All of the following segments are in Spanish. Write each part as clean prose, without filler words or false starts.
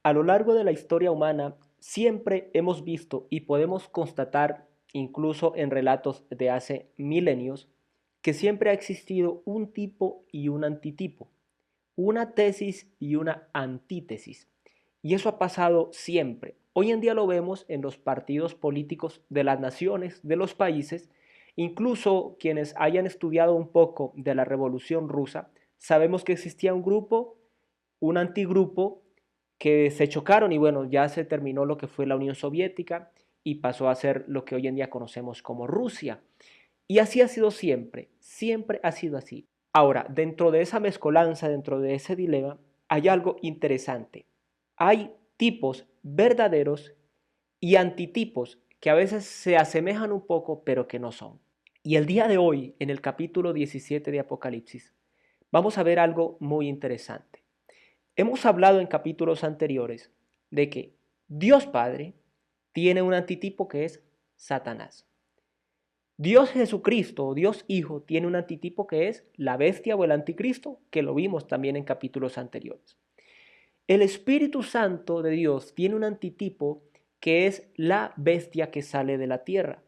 A lo largo de la historia humana siempre hemos visto y podemos constatar, incluso en relatos de hace milenios, que siempre ha existido un tipo y un antitipo, una tesis y una antítesis. Y eso ha pasado siempre. Hoy en día lo vemos en los partidos políticos de las naciones, de los países, incluso quienes hayan estudiado un poco de la Revolución Rusa, sabemos que existía un grupo, un antigrupo, que se chocaron y bueno, ya se terminó lo que fue la Unión Soviética y pasó a ser lo que hoy en día conocemos como Rusia. Y así ha sido siempre, siempre ha sido así. Ahora, dentro de esa mezcolanza, dentro de ese dilema, hay algo interesante. Hay tipos verdaderos y antitipos que a veces se asemejan un poco, pero que no son. Y el día de hoy, en el capítulo 17 de Apocalipsis, vamos a ver algo muy interesante. Hemos hablado en capítulos anteriores de que Dios Padre tiene un antitipo que es Satanás. Dios Jesucristo, Dios Hijo, tiene un antitipo que es la bestia o el anticristo, que lo vimos también en capítulos anteriores. El Espíritu Santo de Dios tiene un antitipo que es la bestia que sale de la tierra.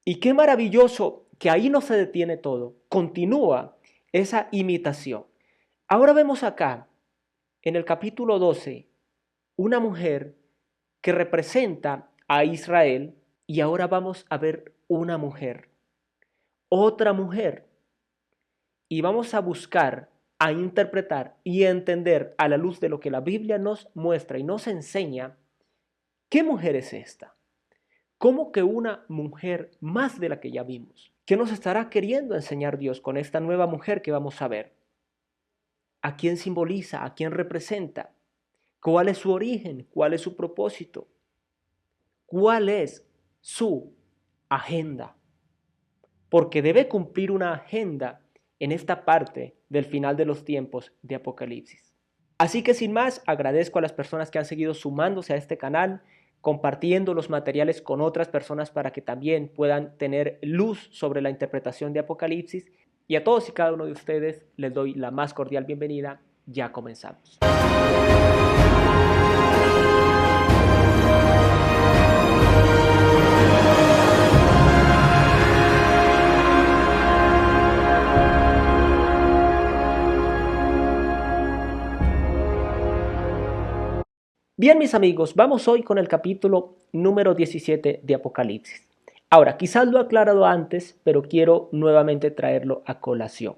Y qué maravilloso que ahí no se detiene todo, continúa esa imitación. Ahora vemos acá, en el capítulo 12, una mujer que representa a Israel y ahora vamos a ver una mujer, otra mujer, y vamos a buscar, a interpretar y a entender a la luz de lo que la Biblia nos muestra y nos enseña, ¿qué mujer es esta? ¿Cómo que una mujer más de la que ya vimos? ¿Qué nos estará queriendo enseñar Dios con esta nueva mujer que vamos a ver? ¿A quién simboliza? ¿A quién representa? ¿Cuál es su origen? ¿Cuál es su propósito? ¿Cuál es su agenda? Porque debe cumplir una agenda en esta parte del final de los tiempos de Apocalipsis. Así que sin más, agradezco a las personas que han seguido sumándose a este canal, compartiendo los materiales con otras personas para que también puedan tener luz sobre la interpretación de Apocalipsis. Y a todos y cada uno de ustedes les doy la más cordial bienvenida. Ya comenzamos. Bien, mis amigos, vamos hoy con el capítulo número 17 de Apocalipsis. Ahora, quizás lo he aclarado antes, pero quiero nuevamente traerlo a colación.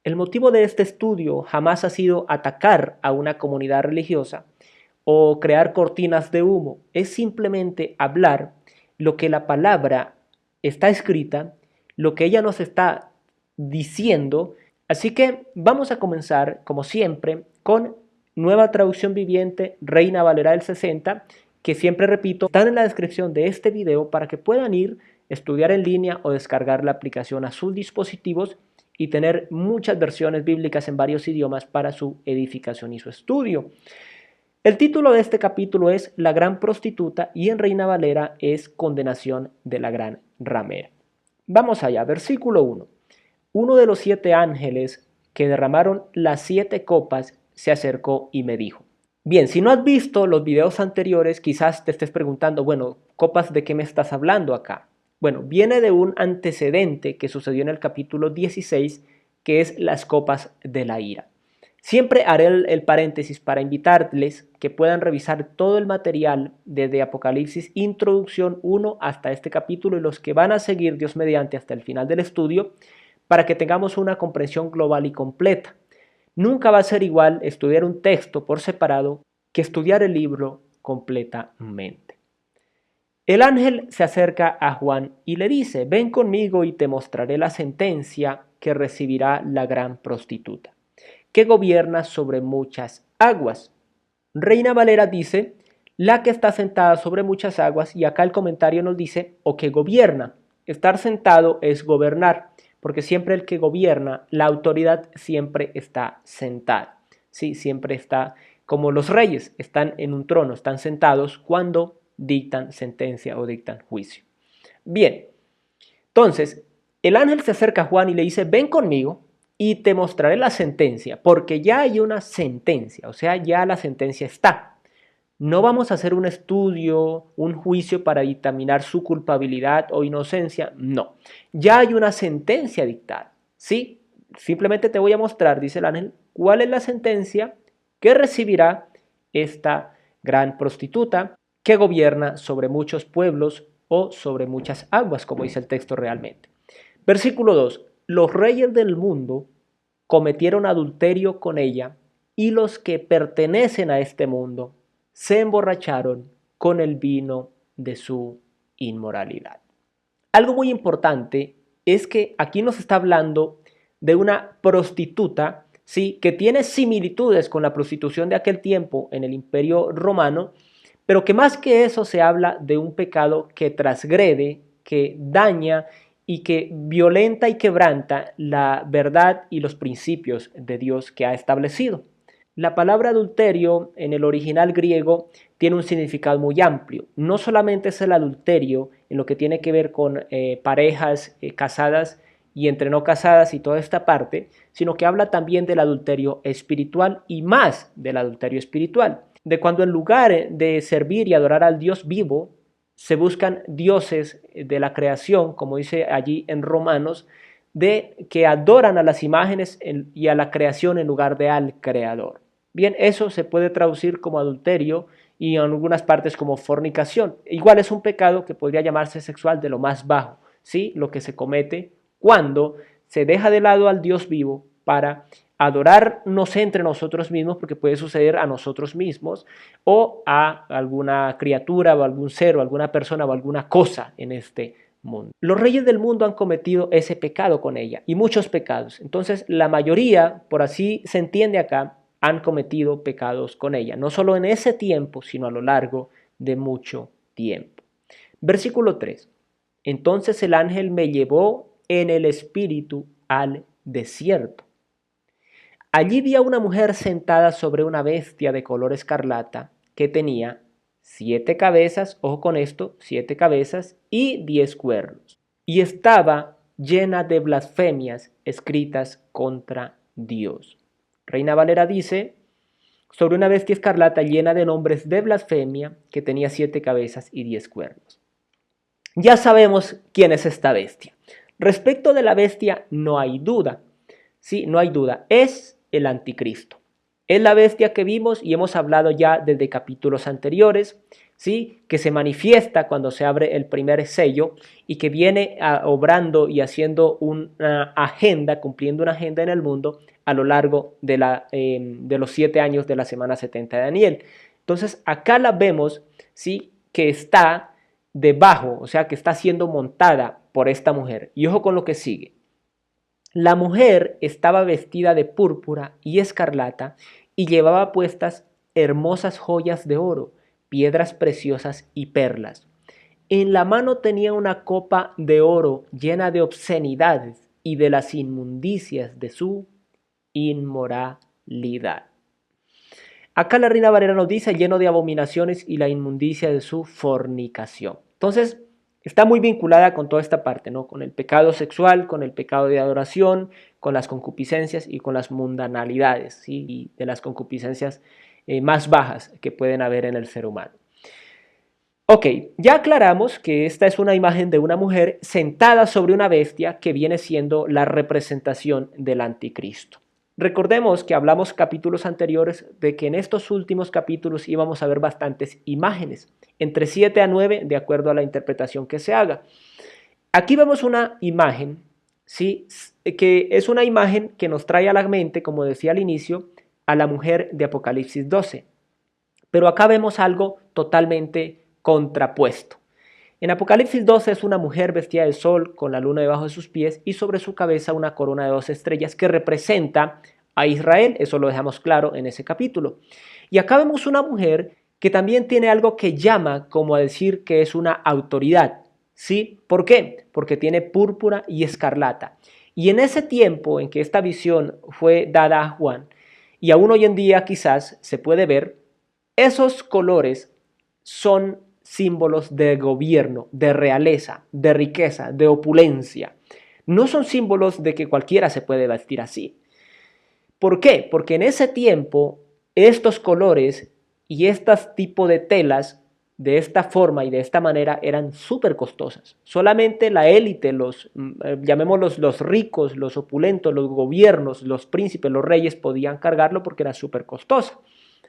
El motivo de este estudio jamás ha sido atacar a una comunidad religiosa o crear cortinas de humo. Es simplemente hablar lo que la palabra está escrita, lo que ella nos está diciendo. Así que vamos a comenzar, como siempre, con Nueva Traducción Viviente, Reina Valera del 60, que siempre repito, están en la descripción de este video para que puedan ir, estudiar en línea o descargar la aplicación a sus dispositivos y tener muchas versiones bíblicas en varios idiomas para su edificación y su estudio. El título de este capítulo es La Gran Prostituta y en Reina Valera es Condenación de la Gran Ramera. Vamos allá, versículo 1. Uno de los 7 ángeles que derramaron las 7 copas se acercó y me dijo. Bien, si no has visto los videos anteriores, quizás te estés preguntando, bueno, ¿copas de qué me estás hablando acá? Bueno, viene de un antecedente que sucedió en el capítulo 16, que es las copas de la ira. Siempre haré el paréntesis para invitarles que puedan revisar todo el material desde Apocalipsis, introducción 1 hasta este capítulo y los que van a seguir Dios mediante hasta el final del estudio, para que tengamos una comprensión global y completa. Nunca va a ser igual estudiar un texto por separado que estudiar el libro completamente. El ángel se acerca a Juan y le dice, ven conmigo y te mostraré la sentencia que recibirá la gran prostituta, que gobierna sobre muchas aguas. Reina Valera dice, la que está sentada sobre muchas aguas, y acá el comentario nos dice, o que gobierna. Estar sentado es gobernar, porque siempre el que gobierna, la autoridad siempre está sentada. Sí, siempre está como los reyes, están en un trono, están sentados cuando dictan sentencia o dictan juicio. Bien, entonces, el ángel se acerca a Juan y le dice, ven conmigo y te mostraré la sentencia, porque ya hay una sentencia, o sea, ya la sentencia está. No vamos a hacer un estudio, un juicio para dictaminar su culpabilidad o inocencia, no. Ya hay una sentencia dictada, ¿sí? Simplemente te voy a mostrar, dice el ángel, cuál es la sentencia que recibirá esta gran prostituta que gobierna sobre muchos pueblos o sobre muchas aguas, como dice el texto realmente. Versículo 2. Los reyes del mundo cometieron adulterio con ella y los que pertenecen a este mundo se emborracharon con el vino de su inmoralidad. Algo muy importante es que aquí nos está hablando de una prostituta, ¿sí?, que tiene similitudes con la prostitución de aquel tiempo en el Imperio Romano, pero que más que eso se habla de un pecado que transgrede, que daña y que violenta y quebranta la verdad y los principios de Dios que ha establecido. La palabra adulterio en el original griego tiene un significado muy amplio. No solamente es el adulterio en lo que tiene que ver con parejas casadas y entre no casadas y toda esta parte, sino que habla también del adulterio espiritual y más del adulterio espiritual, de cuando en lugar de servir y adorar al Dios vivo, se buscan dioses de la creación, como dice allí en Romanos, de que adoran a las imágenes y a la creación en lugar de al creador. Bien, eso se puede traducir como adulterio y en algunas partes como fornicación. Igual es un pecado que podría llamarse sexual de lo más bajo, ¿sí? Lo que se comete cuando se deja de lado al Dios vivo para adorarnos entre nosotros mismos, porque puede suceder a nosotros mismos o a alguna criatura o algún ser o alguna persona o alguna cosa en este mundo. Los reyes del mundo han cometido ese pecado con ella y muchos pecados. Entonces, la mayoría, por así se entiende acá, han cometido pecados con ella, no solo en ese tiempo, sino a lo largo de mucho tiempo. Versículo 3. Entonces el ángel me llevó en el espíritu al desierto. Allí vi a una mujer sentada sobre una bestia de color escarlata que tenía 7 cabezas, ojo con esto, 7 cabezas y 10 cuernos. Y estaba llena de blasfemias escritas contra Dios. Reina Valera dice, sobre una bestia escarlata llena de nombres de blasfemia que tenía 7 cabezas y 10 cuernos. Ya sabemos quién es esta bestia. Respecto de la bestia no hay duda. Sí, no hay duda. Es el anticristo. Es la bestia que vimos y hemos hablado ya desde capítulos anteriores, ¿sí?, que se manifiesta cuando se abre el primer sello y que viene obrando y haciendo una agenda, cumpliendo una agenda en el mundo a lo largo de los 7 años de la semana 70 de Daniel. Entonces acá la vemos, ¿sí?, que está debajo, o sea, que está siendo montada por esta mujer. Y ojo con lo que sigue. La mujer estaba vestida de púrpura y escarlata y llevaba puestas hermosas joyas de oro, piedras preciosas y perlas. En la mano tenía una copa de oro llena de obscenidades y de las inmundicias de su inmoralidad. Acá la Reina Valera nos dice lleno de abominaciones y la inmundicia de su fornicación. Entonces, está muy vinculada con toda esta parte, ¿no? Con el pecado sexual, con el pecado de adoración, con las concupiscencias y con las mundanalidades, ¿sí?, y de las concupiscencias más bajas que pueden haber en el ser humano. Ok, ya aclaramos que esta es una imagen de una mujer sentada sobre una bestia que viene siendo la representación del anticristo. Recordemos que hablamos capítulos anteriores de que en estos últimos capítulos íbamos a ver bastantes imágenes, entre 7 a 9 de acuerdo a la interpretación que se haga. Aquí vemos una imagen, ¿sí?, que es una imagen que nos trae a la mente, como decía al inicio, a la mujer de Apocalipsis 12. Pero acá vemos algo totalmente contrapuesto. En Apocalipsis 12 es una mujer vestida de sol con la luna debajo de sus pies y sobre su cabeza una corona de 2 estrellas que representa a Israel. Eso lo dejamos claro en ese capítulo. Y acá vemos una mujer que también tiene algo que llama como a decir que es una autoridad. ¿Sí? ¿Por qué? Porque tiene púrpura y escarlata. Y en ese tiempo en que esta visión fue dada a Juan, y aún hoy en día quizás se puede ver, esos colores son símbolos de gobierno, de realeza, de riqueza, de opulencia. No son símbolos de que cualquiera se puede vestir así. ¿Por qué? Porque en ese tiempo estos colores Y estos tipos de telas de esta forma y de esta manera eran súper costosas. Solamente la élite, llamémoslos los ricos, los opulentos, los gobiernos, los príncipes, los reyes podían cargarlo porque era súper costosa.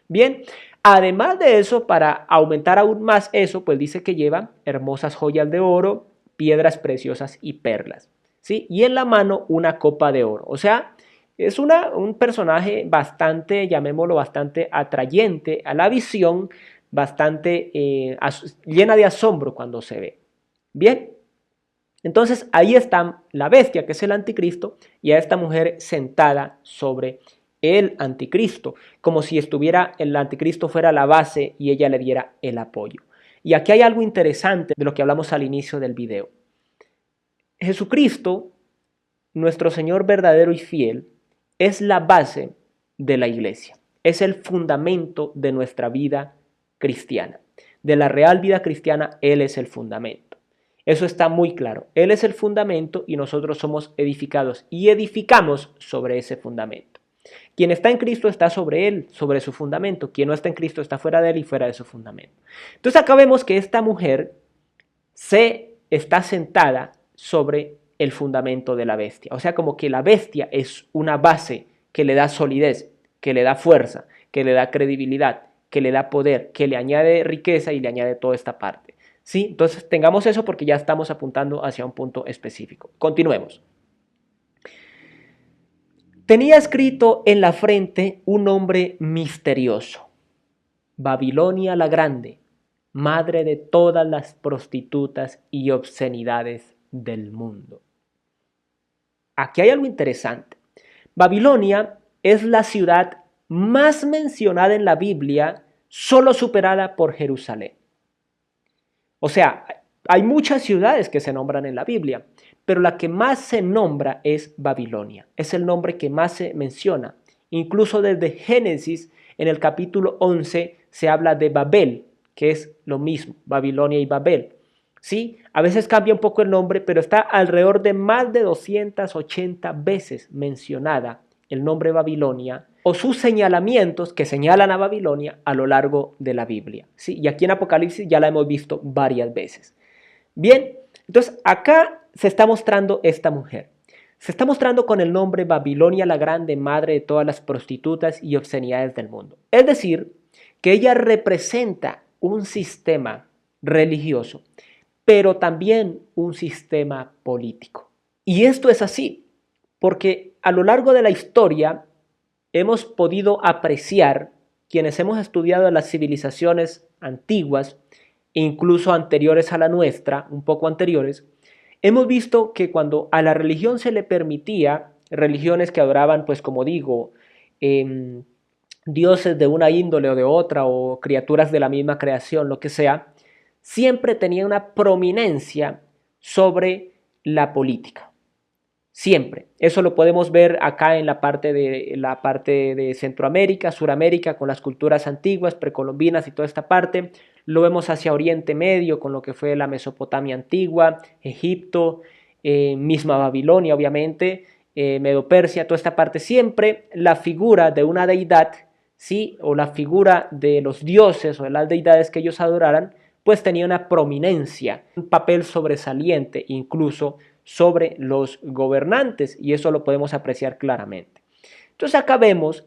Bien, además de eso, para aumentar aún más eso, pues dice que lleva hermosas joyas de oro, piedras preciosas y perlas, ¿sí? Y en la mano una copa de oro. O sea, es un personaje bastante, llamémoslo, bastante atrayente a la visión, bastante llena de asombro cuando se ve. Bien, entonces ahí está la bestia, que es el anticristo, y a esta mujer sentada sobre el anticristo, como si estuviera el anticristo fuera la base y ella le diera el apoyo. Y aquí hay algo interesante de lo que hablamos al inicio del video. Jesucristo, nuestro Señor verdadero y fiel, es la base de la iglesia, es el fundamento de nuestra vida cristiana. De la real vida cristiana, Él es el fundamento. Eso está muy claro. Él es el fundamento y nosotros somos edificados y edificamos sobre ese fundamento. Quien está en Cristo está sobre Él, sobre su fundamento. Quien no está en Cristo está fuera de Él y fuera de su fundamento. Entonces acá vemos que esta mujer se está sentada sobre el fundamento de la bestia. O sea, como que la bestia es una base que le da solidez, que le da fuerza, que le da credibilidad, que le da poder, que le añade riqueza y le añade toda esta parte. ¿Sí? Entonces tengamos eso porque ya estamos apuntando hacia un punto específico. Continuemos. Tenía escrito en la frente un nombre misterioso: Babilonia la Grande, madre de todas las prostitutas y obscenidades del mundo. Aquí hay algo interesante. Babilonia es la ciudad más mencionada en la Biblia, solo superada por Jerusalén. O sea, hay muchas ciudades que se nombran en la Biblia, pero la que más se nombra es Babilonia. Es el nombre que más se menciona. Incluso desde Génesis, en el capítulo 11, se habla de Babel, que es lo mismo, Babilonia y Babel. ¿Sí? A veces cambia un poco el nombre, pero está alrededor de más de 280 veces mencionada el nombre Babilonia o sus señalamientos que señalan a Babilonia a lo largo de la Biblia. ¿Sí? Y aquí en Apocalipsis ya la hemos visto varias veces. Bien, entonces acá se está mostrando esta mujer. Se está mostrando con el nombre Babilonia la Grande, madre de todas las prostitutas y obscenidades del mundo. Es decir, que ella representa un sistema religioso, pero también un sistema político. Y esto es así, porque a lo largo de la historia hemos podido apreciar, quienes hemos estudiado las civilizaciones antiguas, incluso anteriores a la nuestra, un poco anteriores, hemos visto que cuando a la religión se le permitía, religiones que adoraban, pues como digo, dioses de una índole o de otra, o criaturas de la misma creación, lo que sea, siempre tenía una prominencia sobre la política. Siempre. Eso lo podemos ver acá en la parte de Centroamérica, Suramérica, con las culturas antiguas, precolombinas y toda esta parte. Lo vemos hacia Oriente Medio, con lo que fue la Mesopotamia antigua, Egipto, misma Babilonia, obviamente, Medo-Persia, toda esta parte. Siempre la figura de una deidad, ¿sí? O la figura de los dioses o de las deidades que ellos adoraran, pues tenía una prominencia, un papel sobresaliente, incluso sobre los gobernantes, y eso lo podemos apreciar claramente. Entonces acá vemos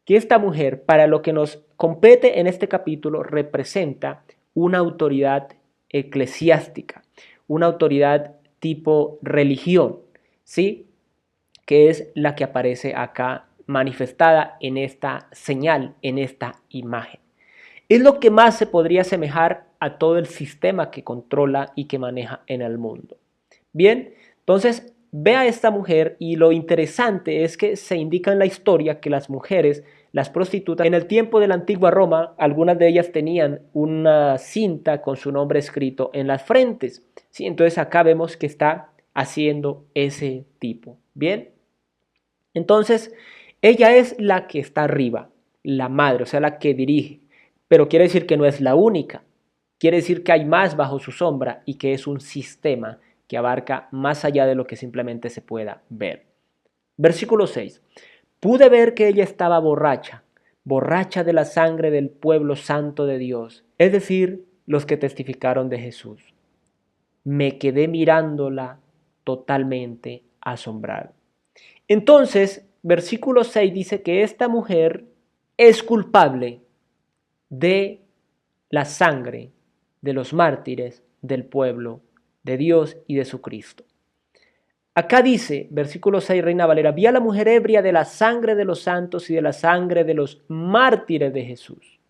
que esta mujer, para lo que nos compete en este capítulo, representa una autoridad eclesiástica, una autoridad tipo religión, ¿sí? Que es la que aparece acá manifestada en esta señal, en esta imagen. Es lo que más se podría asemejar a todo el sistema que controla y que maneja en el mundo. Bien, entonces ve a esta mujer y lo interesante es que se indica en la historia que las mujeres, las prostitutas, en el tiempo de la antigua Roma, algunas de ellas tenían una cinta con su nombre escrito en las frentes. ¿Sí? Entonces acá vemos que está haciendo ese tipo. Bien, entonces ella es la que está arriba, la madre, o sea, la que dirige, pero quiere decir que no es la única. Quiere decir que hay más bajo su sombra y que es un sistema que abarca más allá de lo que simplemente se pueda ver. Versículo 6. Pude ver que ella estaba borracha, borracha de la sangre del pueblo santo de Dios, es decir, los que testificaron de Jesús. Me quedé mirándola totalmente asombrado. Entonces, versículo 6 dice que esta mujer es culpable de la sangre de los mártires del pueblo de Dios y de su Cristo. Acá dice, versículo 6, Reina Valera, vi a la mujer ebria de la sangre de los santos y de la sangre de los mártires de Jesús.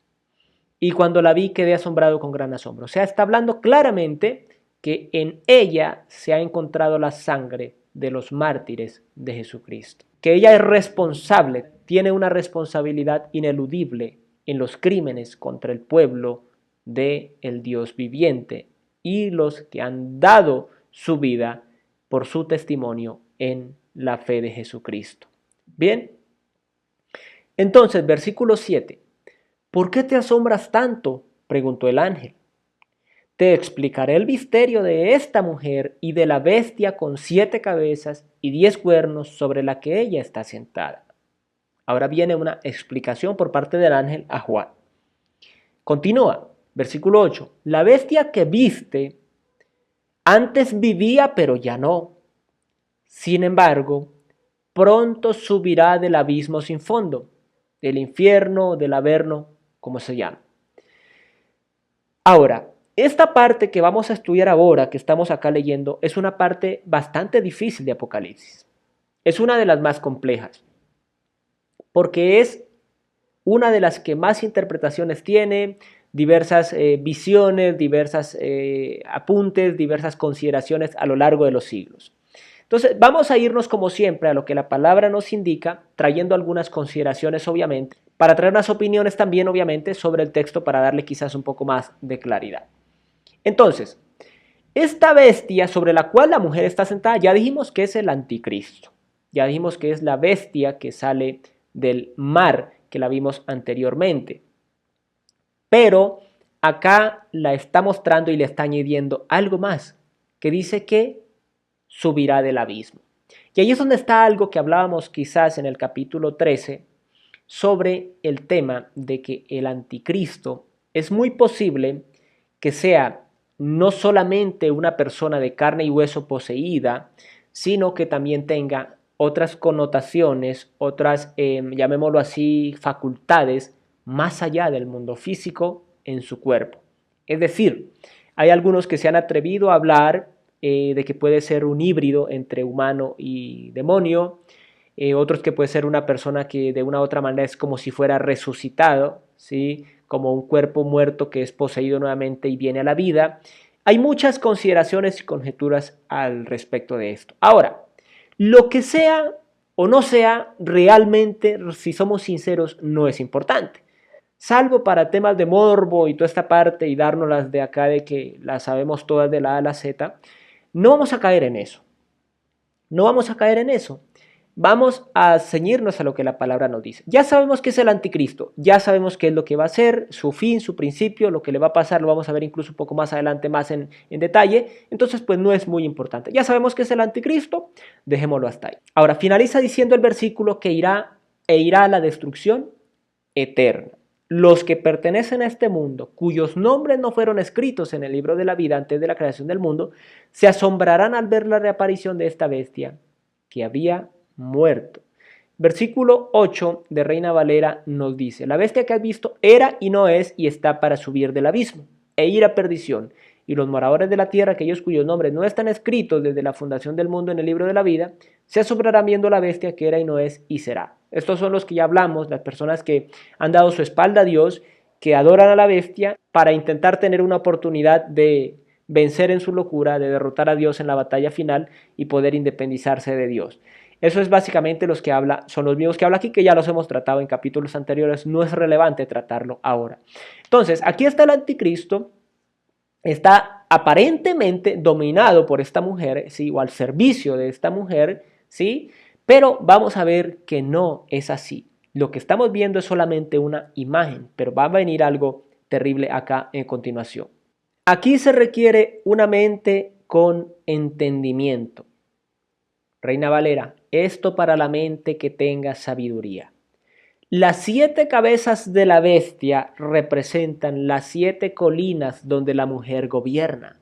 Y cuando la vi quedé asombrado con gran asombro. O sea, está hablando claramente que en ella se ha encontrado la sangre de los mártires de Jesucristo. Que ella es responsable, tiene una responsabilidad ineludible en los crímenes contra el pueblo del Dios viviente y los que han dado su vida por su testimonio en la fe de Jesucristo. Bien, entonces versículo 7. ¿Por qué te asombras tanto?, preguntó el ángel. Te explicaré el misterio de esta mujer y de la bestia con 7 cabezas y 10 cuernos sobre la que ella está sentada. Ahora viene una explicación por parte del ángel a Juan. Continúa, versículo 8. La bestia que viste antes vivía, pero ya no. Sin embargo, pronto subirá del abismo sin fondo, del infierno, del averno, como se llama. Ahora, esta parte que vamos a estudiar ahora, que estamos acá leyendo, es una parte bastante difícil de Apocalipsis. Es una de las más complejas, porque es una de las que más interpretaciones tiene, diversas visiones, diversas apuntes, diversas consideraciones a lo largo de los siglos. Entonces, vamos a irnos como siempre a lo que la palabra nos indica, trayendo algunas consideraciones obviamente, para traer unas opiniones también obviamente sobre el texto para darle quizás un poco más de claridad. Entonces, esta bestia sobre la cual la mujer está sentada, ya dijimos que es el anticristo, ya dijimos que es la bestia que sale del mar, que la vimos anteriormente. Pero acá la está mostrando y le está añadiendo algo más, que dice que subirá del abismo. Y ahí es donde está algo que hablábamos quizás en el capítulo 13 sobre el tema de que el anticristo es muy posible que sea no solamente una persona de carne y hueso poseída, sino que también tenga otras connotaciones, otras, llamémoslo así, facultades más allá del mundo físico en su cuerpo. Es decir, hay algunos que se han atrevido a hablar de que puede ser un híbrido entre humano y demonio, otros que puede ser una persona que de una u otra manera es como si fuera resucitado, ¿sí? Como un cuerpo muerto que es poseído nuevamente y viene a la vida. Hay muchas consideraciones y conjeturas al respecto de esto. Ahora, lo que sea o no sea, realmente, si somos sinceros, no es importante. Salvo para temas de morbo y toda esta parte y darnos las de acá de que las sabemos todas de la A a la Z, no vamos a caer en eso. No vamos a caer en eso. Vamos a ceñirnos a lo que la palabra nos dice. Ya sabemos que es el anticristo, ya sabemos qué es lo que va a ser, su fin, su principio, lo que le va a pasar, lo vamos a ver incluso un poco más adelante, más en detalle. Entonces, pues no es muy importante. Ya sabemos que es el anticristo, dejémoslo hasta ahí. Ahora, finaliza diciendo el versículo que irá a la destrucción eterna. Los que pertenecen a este mundo, cuyos nombres no fueron escritos en el libro de la vida antes de la creación del mundo, se asombrarán al ver la reaparición de esta bestia que había muerto. Versículo 8 de Reina Valera nos dice, la bestia que has visto era y no es y está para subir del abismo e ir a perdición, y los moradores de la tierra, aquellos cuyos nombres no están escritos desde la fundación del mundo en el libro de la vida, se asombrarán viendo la bestia que era y no es y será. Estos son los que ya hablamos, las personas que han dado su espalda a Dios, que adoran a la bestia para intentar tener una oportunidad de vencer en su locura, de derrotar a Dios en la batalla final y poder independizarse de Dios. Eso es básicamente los que habla, son los mismos que habla aquí, que ya los hemos tratado en capítulos anteriores, no es relevante tratarlo ahora. Entonces, aquí está el anticristo, está aparentemente dominado por esta mujer, ¿sí? O al servicio de esta mujer, ¿sí? Pero vamos a ver que no es así. Lo que estamos viendo es solamente una imagen, pero va a venir algo terrible acá en continuación. Aquí se requiere una mente con entendimiento. Reina Valera, esto para la mente que tenga sabiduría. Las 7 cabezas de la bestia representan las 7 colinas donde la mujer gobierna.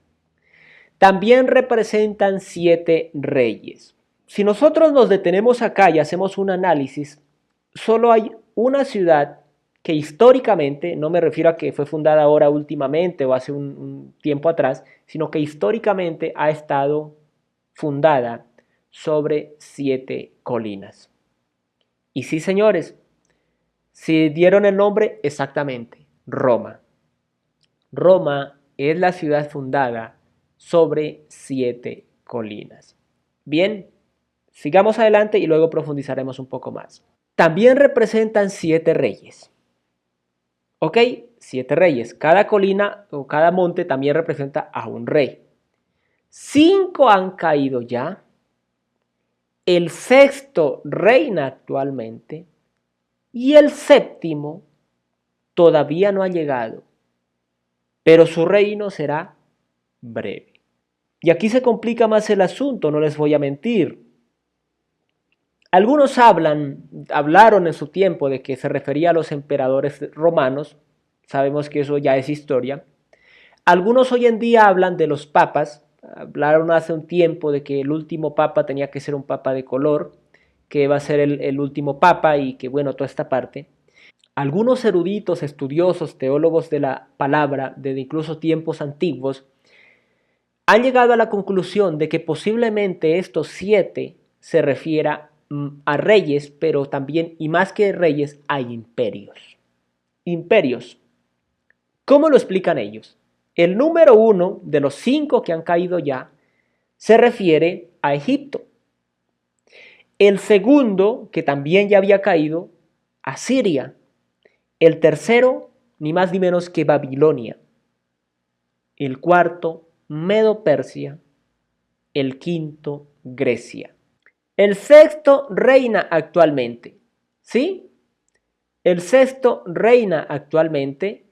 También representan 7 reyes. Si nosotros nos detenemos acá y hacemos un análisis, solo hay una ciudad que históricamente, no me refiero a que fue fundada ahora últimamente o hace un tiempo atrás, sino que históricamente ha estado fundada sobre 7 colinas. Y sí, señores, si dieron el nombre exactamente, Roma. Roma es la ciudad fundada sobre 7 colinas. Bien, sigamos adelante y luego profundizaremos un poco más. También representan 7 reyes. ¿Ok? 7 reyes. Cada colina o cada monte también representa a un rey. 5 han caído ya. El sexto reina actualmente. Y el séptimo todavía no ha llegado. Pero su reino será breve. Y aquí se complica más el asunto, no les voy a mentir. Algunos hablaron en su tiempo de que se refería a los emperadores romanos, sabemos que eso ya es historia. Algunos hoy en día hablan de los papas, hablaron hace un tiempo de que el último papa tenía que ser un papa de color, que va a ser el último papa y que bueno, toda esta parte. Algunos eruditos, estudiosos, teólogos de la palabra, desde incluso tiempos antiguos, han llegado a la conclusión de que posiblemente estos 7 se refiera a reyes, pero también, y más que reyes, hay imperios. Imperios. ¿Cómo lo explican ellos? El número 1 de los 5 que han caído ya se refiere a Egipto. El segundo, que también ya había caído, a Siria. El tercero, ni más ni menos que Babilonia. El cuarto, Medo-Persia. El quinto, Grecia. El sexto reina actualmente. ¿Sí? El sexto reina actualmente.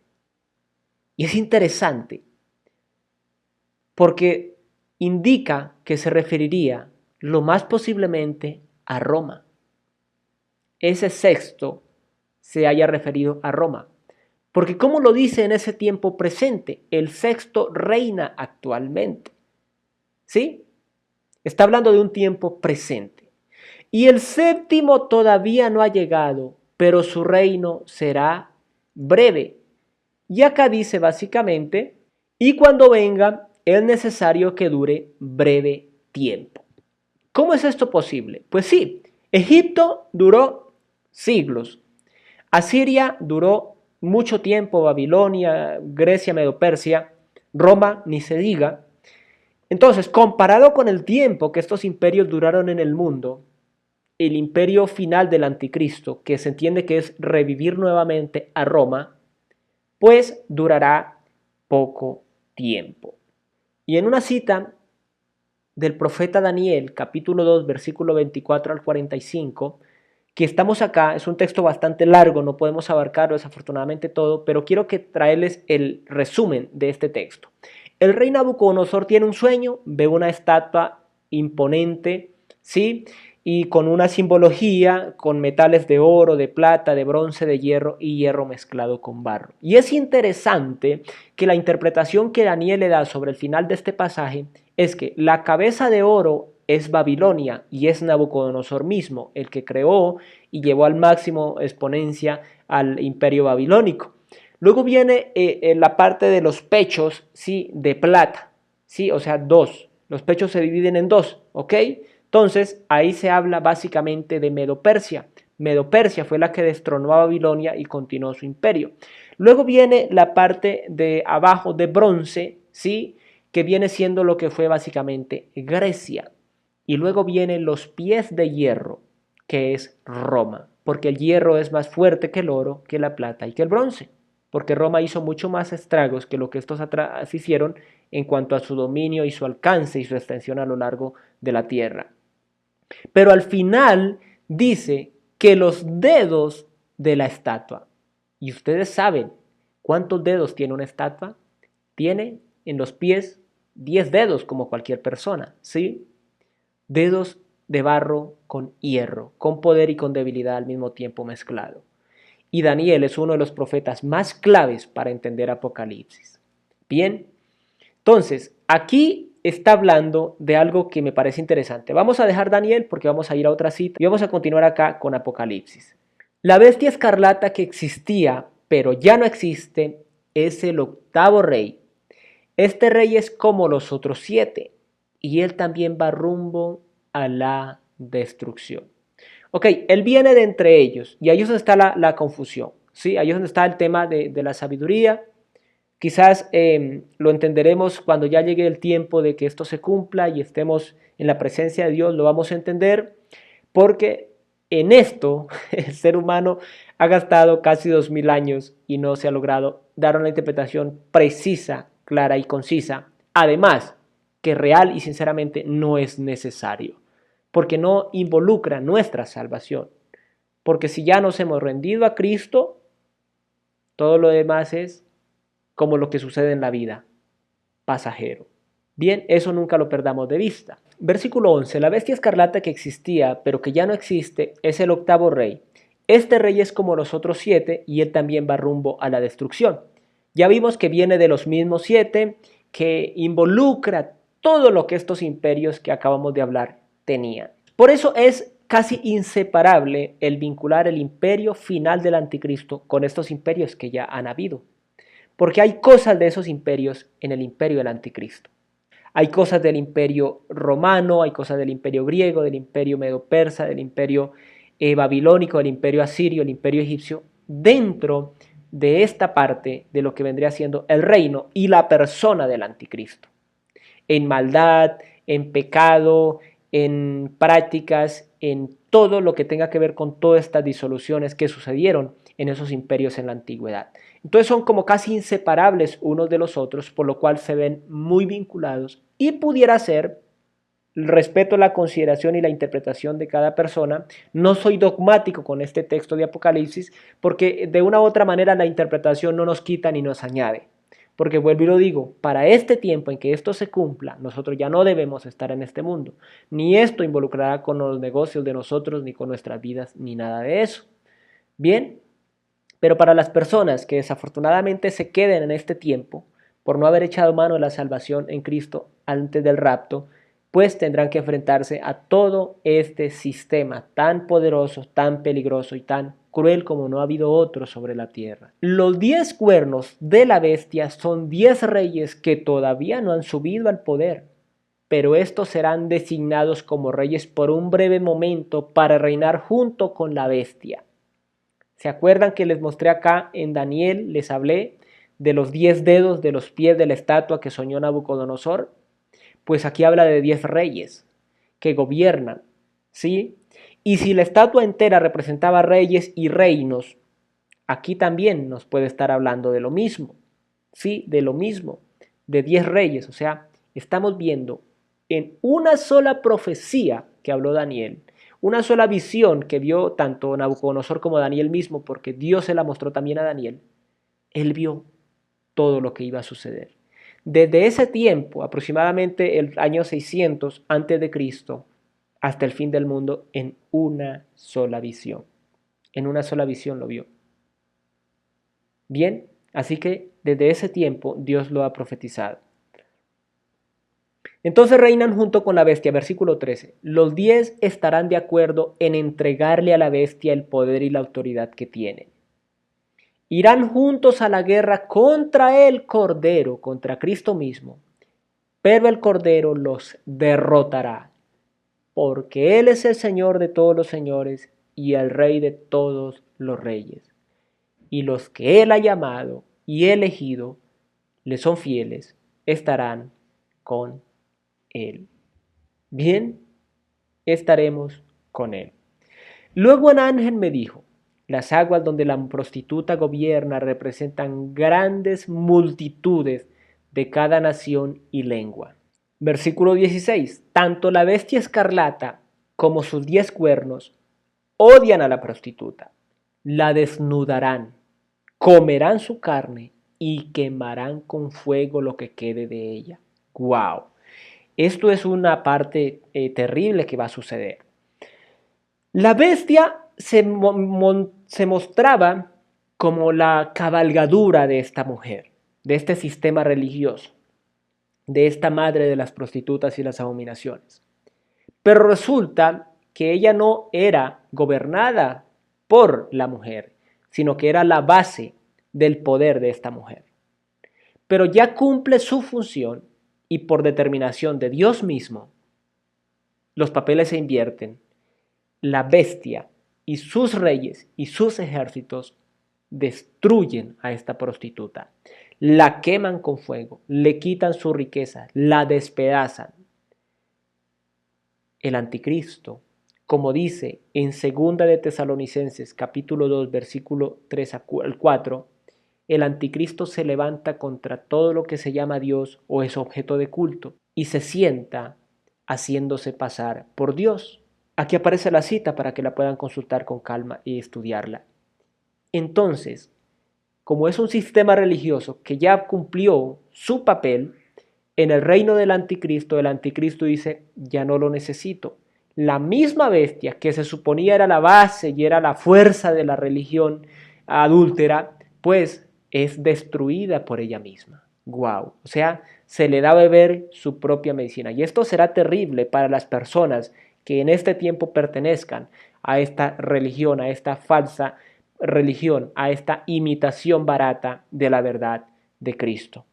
Y es interesante porque indica que se referiría lo más posiblemente a Roma. Ese sexto se haya referido a Roma. Porque como lo dice en ese tiempo presente, el sexto reina actualmente. ¿Sí? Está hablando de un tiempo presente. Y el séptimo todavía no ha llegado, pero su reino será breve. Y acá dice básicamente, y cuando venga es necesario que dure breve tiempo. ¿Cómo es esto posible? Pues sí, Egipto duró siglos, Asiria duró mucho tiempo, Babilonia, Grecia, Medo-Persia, Roma, ni se diga. Entonces, comparado con el tiempo que estos imperios duraron en el mundo, el imperio final del anticristo, que se entiende que es revivir nuevamente a Roma, pues durará poco tiempo. Y en una cita del profeta Daniel, capítulo 2, versículo 24 al 45, que estamos acá, es un texto bastante largo, no podemos abarcarlo desafortunadamente todo, pero quiero que traerles el resumen de este texto. El rey Nabucodonosor tiene un sueño, ve una estatua imponente, ¿sí? Y con una simbología, con metales de oro, de plata, de bronce, de hierro y hierro mezclado con barro. Y es interesante que la interpretación que Daniel le da sobre el final de este pasaje es que la cabeza de oro es Babilonia y es Nabucodonosor mismo el que creó y llevó al máximo exponencia al imperio babilónico. Luego viene la parte de los pechos, ¿sí? De plata, ¿sí? O sea, dos. Los pechos se dividen en dos, ¿ok? Entonces, ahí se habla básicamente de Medo-Persia. Medo-Persia fue la que destronó a Babilonia y continuó su imperio. Luego viene la parte de abajo de bronce, ¿sí? Que viene siendo lo que fue básicamente Grecia. Y luego vienen los pies de hierro, que es Roma, porque el hierro es más fuerte que el oro, que la plata y que el bronce, porque Roma hizo mucho más estragos que lo que estos atrás hicieron en cuanto a su dominio y su alcance y su extensión a lo largo de la tierra. Pero al final dice que los dedos de la estatua, y ustedes saben cuántos dedos tiene una estatua, tiene en los pies 10 dedos como cualquier persona, ¿sí? Dedos de barro con hierro, con poder y con debilidad al mismo tiempo mezclado. y Daniel es uno de los profetas más claves para entender Apocalipsis. Bien, entonces aquí está hablando de algo que me parece interesante. Vamos a dejar Daniel porque vamos a ir a otra cita y vamos a continuar acá con Apocalipsis. La bestia escarlata que existía, pero ya no existe, es el octavo rey. Este rey es como los otros 7 y él también va rumbo a la destrucción. Ok, él viene de entre ellos y ahí es donde está la confusión, ¿sí? Ahí es donde está el tema de la sabiduría. Quizás lo entenderemos cuando ya llegue el tiempo de que esto se cumpla y estemos en la presencia de Dios, lo vamos a entender, porque en esto el ser humano ha gastado casi 2000 años y no se ha logrado dar una interpretación precisa, clara y concisa. Además, que real y sinceramente no es necesario, porque no involucra nuestra salvación. Porque si ya nos hemos rendido a Cristo, todo lo demás es como lo que sucede en la vida, pasajero. Bien, eso nunca lo perdamos de vista. Versículo 11. La bestia escarlata que existía, pero que ya no existe, es el octavo rey. Este rey es como los otros 7 y él también va rumbo a la destrucción. Ya vimos que viene de los mismos 7, que involucra todo lo que estos imperios que acabamos de hablar tenían. Por eso es casi inseparable el vincular el imperio final del anticristo con estos imperios que ya han habido. Porque hay cosas de esos imperios en el imperio del anticristo. Hay cosas del imperio romano, hay cosas del imperio griego, del imperio medo-persa, del imperio babilónico, del imperio asirio, del imperio egipcio, dentro de esta parte de lo que vendría siendo el reino y la persona del anticristo. En maldad, en pecado, en prácticas, en todo lo que tenga que ver con todas estas disoluciones que sucedieron en esos imperios en la antigüedad. Entonces son como casi inseparables unos de los otros, por lo cual se ven muy vinculados y pudiera ser, respeto la consideración y la interpretación de cada persona, no soy dogmático con este texto de Apocalipsis porque de una u otra manera la interpretación no nos quita ni nos añade. Porque vuelvo y lo digo, para este tiempo en que esto se cumpla, nosotros ya no debemos estar en este mundo. Ni esto involucrará con los negocios de nosotros, ni con nuestras vidas, ni nada de eso. Bien, pero para las personas que desafortunadamente se queden en este tiempo, por no haber echado mano de la salvación en Cristo antes del rapto, pues tendrán que enfrentarse a todo este sistema tan poderoso, tan peligroso y tan cruel como no ha habido otro sobre la tierra. Los 10 cuernos de la bestia son 10 reyes que todavía no han subido al poder, pero estos serán designados como reyes por un breve momento para reinar junto con la bestia. ¿Se acuerdan que les mostré acá en Daniel, les hablé de los 10 dedos de los pies de la estatua que soñó Nabucodonosor? Pues aquí habla de 10 reyes que gobiernan, ¿sí? Y si la estatua entera representaba reyes y reinos, aquí también nos puede estar hablando de lo mismo, ¿sí? De lo mismo, de 10 reyes. O sea, estamos viendo en una sola profecía que habló Daniel, una sola visión que vio tanto Nabucodonosor como Daniel mismo, porque Dios se la mostró también a Daniel, él vio todo lo que iba a suceder. Desde ese tiempo, aproximadamente el año 600 antes de Cristo, hasta el fin del mundo, en una sola visión. En una sola visión lo vio. Bien, así que desde ese tiempo Dios lo ha profetizado. Entonces reinan junto con la bestia, versículo 13. Los 10 estarán de acuerdo en entregarle a la bestia el poder y la autoridad que tienen. Irán juntos a la guerra contra el Cordero, contra Cristo mismo, pero el Cordero los derrotará, porque Él es el Señor de todos los señores y el Rey de todos los reyes. Y los que Él ha llamado y elegido, le son fieles, estarán con Él. Bien, estaremos con Él. Luego un ángel me dijo, las aguas donde la prostituta gobierna representan grandes multitudes de cada nación y lengua. Versículo 16. Tanto la bestia escarlata como sus 10 cuernos odian a la prostituta. La desnudarán, comerán su carne y quemarán con fuego lo que quede de ella. ¡Wow! Esto es una parte terrible que va a suceder. La bestia se mostraba como la cabalgadura de esta mujer, de este sistema religioso, de esta madre de las prostitutas y las abominaciones. Pero resulta que ella no era gobernada por la mujer, sino que era la base del poder de esta mujer. Pero ya cumple su función y por determinación de Dios mismo, los papeles se invierten. La bestia y sus reyes y sus ejércitos destruyen a esta prostituta, la queman con fuego, le quitan su riqueza, la despedazan. El anticristo, como dice en 2 de Tesalonicenses capítulo 2 versículo 3 al 4, el anticristo se levanta contra todo lo que se llama Dios o es objeto de culto y se sienta haciéndose pasar por Dios. Aquí aparece la cita para que la puedan consultar con calma y estudiarla. Entonces, como es un sistema religioso que ya cumplió su papel, en el reino del anticristo, el anticristo dice, ya no lo necesito. La misma bestia que se suponía era la base y era la fuerza de la religión adúltera, pues es destruida por ella misma. Wow. O sea, se le da a beber su propia medicina. Y esto será terrible para las personas que en este tiempo pertenezcan a esta religión, a esta falsa religión, a esta imitación barata de la verdad de Cristo.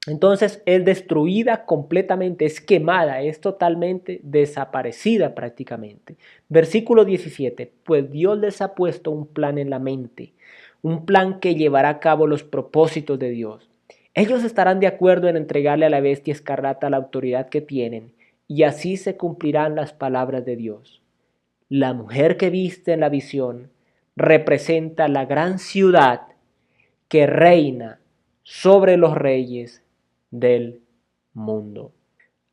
Entonces es destruida completamente, es quemada, es totalmente desaparecida prácticamente. Versículo 17, pues Dios les ha puesto un plan en la mente, un plan que llevará a cabo los propósitos de Dios. Ellos estarán de acuerdo en entregarle a la bestia escarlata la autoridad que tienen, y así se cumplirán las palabras de Dios. La mujer que viste en la visión representa la gran ciudad que reina sobre los reyes del mundo.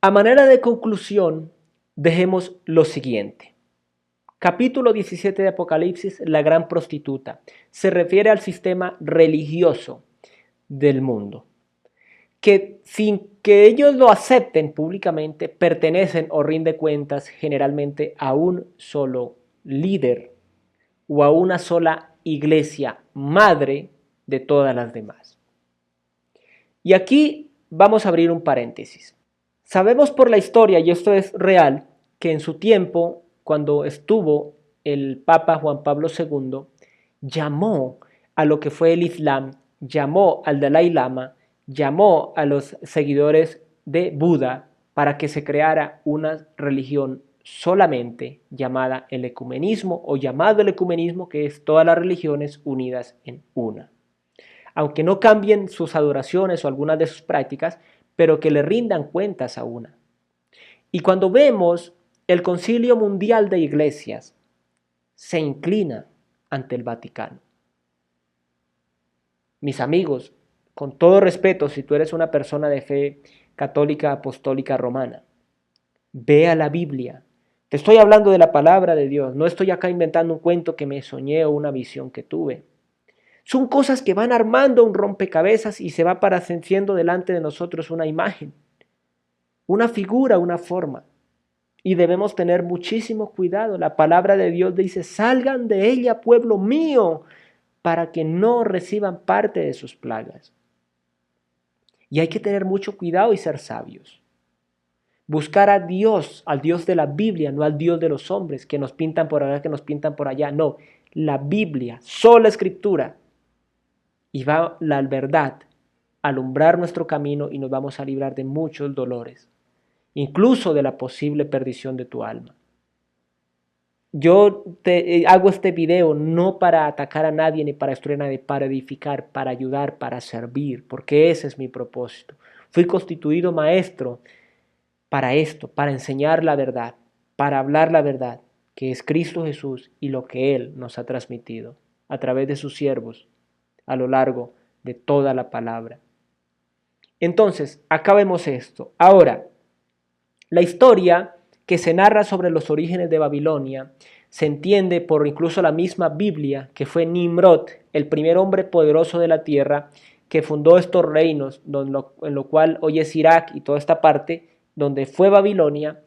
A manera de conclusión, dejemos lo siguiente. Capítulo 17 de Apocalipsis, la gran prostituta, se refiere al sistema religioso del mundo, que sin que ellos lo acepten públicamente, pertenecen o rinde cuentas generalmente a un solo líder o a una sola iglesia madre de todas las demás. Y aquí vamos a abrir un paréntesis. Sabemos por la historia, y esto es real, que en su tiempo, cuando estuvo el Papa Juan Pablo II, llamó a lo que fue el Islam, llamó al Dalai Lama, llamó a los seguidores de Buda para que se creara una religión solamente llamada el ecumenismo o llamado el ecumenismo, que es todas las religiones unidas en una. Aunque no cambien sus adoraciones o algunas de sus prácticas, pero que le rindan cuentas a una. Y cuando vemos el Concilio Mundial de Iglesias, se inclina ante el Vaticano. Mis amigos, con todo respeto, si tú eres una persona de fe católica, apostólica, romana, ve a la Biblia. Te estoy hablando de la palabra de Dios, no estoy acá inventando un cuento que me soñé o una visión que tuve. Son cosas que van armando un rompecabezas y se va apareciendo delante de nosotros una imagen, una figura, una forma. Y debemos tener muchísimo cuidado. La palabra de Dios dice, salgan de ella, pueblo mío, para que no reciban parte de sus plagas. Y hay que tener mucho cuidado y ser sabios. Buscar a Dios, al Dios de la Biblia, no al Dios de los hombres, que nos pintan por acá, que nos pintan por allá. No, la Biblia, sola escritura. Y va la verdad a alumbrar nuestro camino y nos vamos a librar de muchos dolores, incluso de la posible perdición de tu alma. Yo te hago este video no para atacar a nadie ni para destruir a nadie, para edificar, para ayudar, para servir, porque ese es mi propósito. Fui constituido maestro para esto, para enseñar la verdad, para hablar la verdad, que es Cristo Jesús y lo que Él nos ha transmitido a través de sus siervos a lo largo de toda la palabra. Entonces, acá vemos esto. Ahora, la historia que se narra sobre los orígenes de Babilonia se entiende por incluso la misma Biblia, que fue Nimrod, el primer hombre poderoso de la tierra, que fundó estos reinos, en lo cual hoy es Irak y toda esta parte, donde fue Babilonia,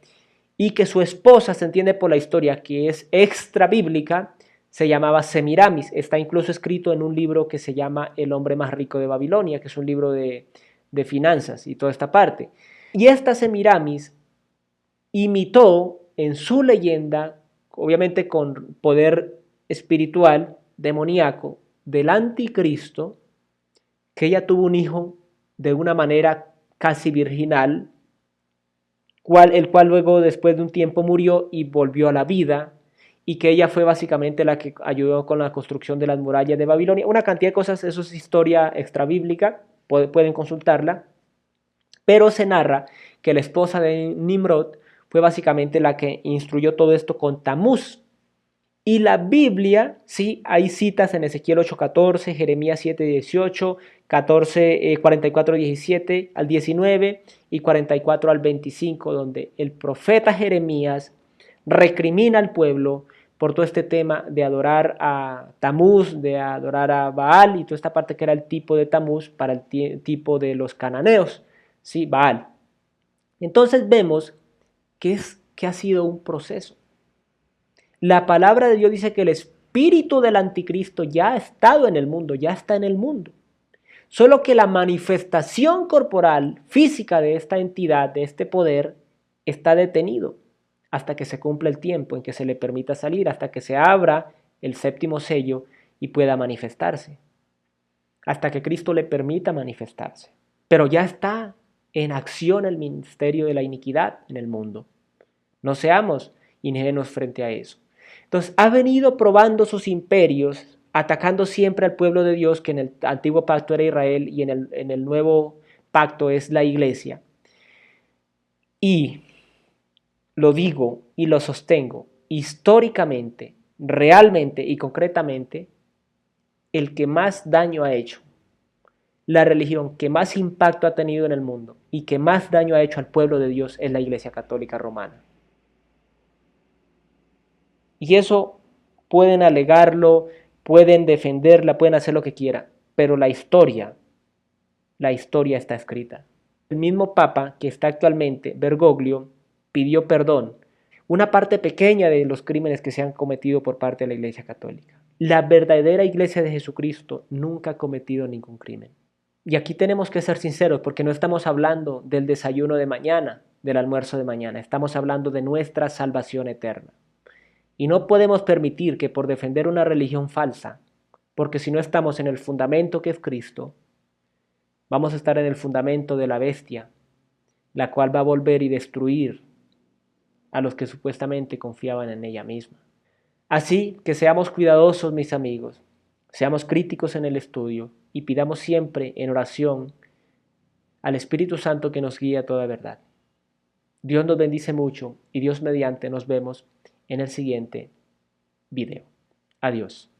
y que su esposa se entiende por la historia que es extra bíblica, se llamaba Semiramis. Está incluso escrito en un libro que se llama El hombre más rico de Babilonia, que es un libro de finanzas y toda esta parte. Y esta Semiramis imitó en su leyenda, obviamente con poder espiritual, demoníaco, del anticristo, que ella tuvo un hijo de una manera casi virginal, el cual luego después de un tiempo murió y volvió a la vida, y que ella fue básicamente la que ayudó con la construcción de las murallas de Babilonia. Una cantidad de cosas, eso es historia extrabíblica, pueden consultarla, pero se narra que la esposa de Nimrod fue básicamente la que instruyó todo esto con Tamuz. Y la Biblia, sí, hay citas en Ezequiel 8:14, Jeremías 7:18, 14, 44:17 al 19 y 44 al 25, donde el profeta Jeremías recrimina al pueblo por todo este tema de adorar a Tamuz, de adorar a Baal y toda esta parte que era el tipo de Tamuz para el tipo de los cananeos, sí, Baal. Entonces vemos que ha sido un proceso. La palabra de Dios dice que el espíritu del anticristo ya ha estado en el mundo, ya está en el mundo. Solo que la manifestación corporal, física de esta entidad, de este poder, está detenido hasta que se cumpla el tiempo en que se le permita salir, hasta que se abra el séptimo sello y pueda manifestarse. Hasta que Cristo le permita manifestarse. Pero ya está en acción el ministerio de la iniquidad en el mundo. No seamos ingenuos frente a eso. Entonces, ha venido probando sus imperios, atacando siempre al pueblo de Dios, que en el antiguo pacto era Israel y en el nuevo pacto es la iglesia. Y lo digo y lo sostengo, históricamente, realmente y concretamente, el que más daño ha hecho, la religión que más impacto ha tenido en el mundo y que más daño ha hecho al pueblo de Dios es la Iglesia Católica Romana. Y eso pueden alegarlo, pueden defenderla, pueden hacer lo que quieran, pero la historia está escrita. El mismo Papa que está actualmente, Bergoglio, pidió perdón, una parte pequeña de los crímenes que se han cometido por parte de la Iglesia Católica. La verdadera Iglesia de Jesucristo nunca ha cometido ningún crimen. Y aquí tenemos que ser sinceros porque no estamos hablando del desayuno de mañana, del almuerzo de mañana, estamos hablando de nuestra salvación eterna. Y no podemos permitir que por defender una religión falsa, porque si no estamos en el fundamento que es Cristo, vamos a estar en el fundamento de la bestia, la cual va a volver y destruir a los que supuestamente confiaban en ella misma. Así que seamos cuidadosos, mis amigos, seamos críticos en el estudio y pidamos siempre en oración al Espíritu Santo que nos guíe a toda verdad. Dios nos bendice mucho y Dios mediante nos vemos en el siguiente video. Adiós.